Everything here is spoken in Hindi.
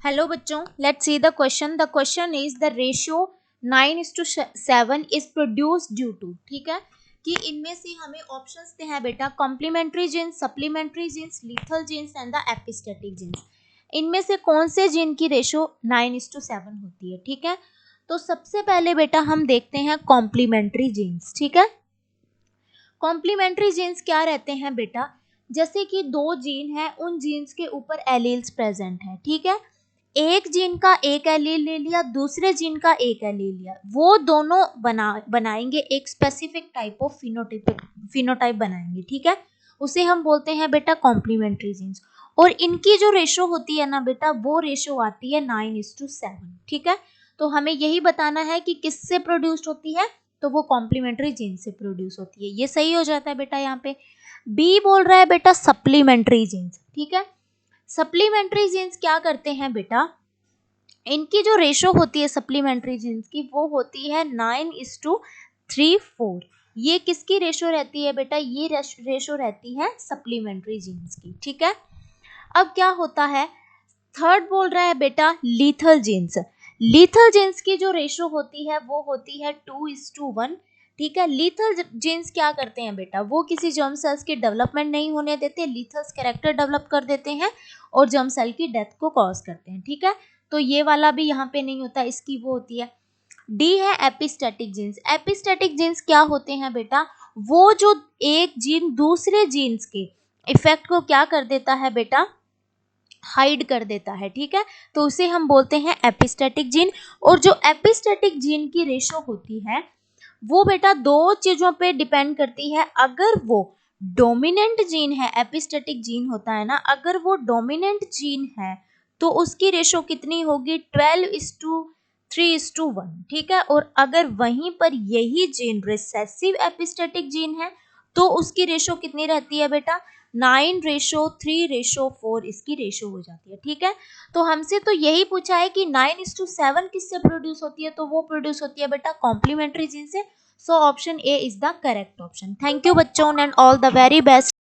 हेलो बच्चों, let's see the question. The question is the ratio 9:7 is produced due to. ठीक है, कि इनमें से हमें ऑप्शंस हैं बेटा, complementary genes, supplementary genes, lethal genes and the epistatic genes. इनमें से कौन से जीन की रेशियो 9:7 होती है? ठीक है, तो सबसे पहले बेटा हम देखते हैं कॉम्प्लीमेंट्री जीन्स। ठीक है, कॉम्प्लीमेंट्री जीन्स क्या रहते हैं बेटा? जैसे कि दो जीन है, उन जीन्स के ऊपर एलील्स प्रेजेंट है। ठीक है, एक जीन का एक एलील ले लिया, दूसरे जीन का एक एलील लिया, वो दोनों बनाएंगे एक स्पेसिफिक टाइप ऑफ फिनोटाइप बनाएंगे। ठीक है, उसे हम बोलते हैं बेटा कॉम्प्लीमेंट्री जीन्स। और इनकी जो रेशो होती है ना बेटा, वो रेशो आती है 9:7। ठीक है, तो हमें यही बताना है कि किससे प्रोड्यूस्ड होती है, तो वो कॉम्प्लीमेंट्री जीन से प्रोड्यूस होती है। ये सही हो जाता है बेटा। यहाँ पे बी बोल रहा है बेटा सप्लीमेंट्री जीन्स। ठीक है, सप्लीमेंट्री जीन्स क्या करते हैं बेटा, इनकी जो रेशो होती है सप्लीमेंट्री जीन्स की, वो होती है 9:3:4। ये किसकी रेशो रहती है बेटा? ये रेशो रहती है सप्लीमेंट्री जीन्स की। ठीक है, अब क्या होता है, थर्ड बोल रहा है बेटा लीथल जीन्स। लीथल जीन्स की जो रेशो होती है वो होती है 2:1। ठीक है, लीथल जीन्स क्या करते हैं बेटा, वो किसी जर्म सेल्स की डेवलपमेंट नहीं होने देते, लीथल्स कैरेक्टर डेवलप कर देते हैं और जर्म सेल की डेथ को कॉज करते हैं। ठीक है, तो ये वाला भी यहाँ पे नहीं होता, इसकी वो होती है। डी है एपिस्टेटिक जीन्स। एपिस्टेटिक जीन्स क्या होते हैं बेटा, वो जो एक जीन दूसरे जीन्स के इफेक्ट को क्या कर देता है बेटा, हाइड कर देता है। ठीक है, तो उसे हम बोलते हैं एपिस्टेटिक जीन। और जो एपिस्टेटिक जीन की रेशो होती है वो बेटा दो चीजों पे डिपेंड करती है। अगर वो डोमिनेंट जीन है, एपिस्टेटिक जीन होता है ना, अगर वो डोमिनेंट जीन है तो उसकी रेशो कितनी होगी, 12:3:1। ठीक है, और अगर वहीं पर यही जीन रिसेसिव एपिस्टेटिक जीन है तो उसकी रेशो कितनी रहती है बेटा, 9:3:4 इसकी रेशो हो जाती है। ठीक है, तो हमसे तो यही पूछा है कि 9:7 किससे प्रोड्यूस होती है, तो वो प्रोड्यूस होती है बेटा कॉम्प्लीमेंट्री जीन से। So option A is the correct option. Thank you बच्चों and all the very best.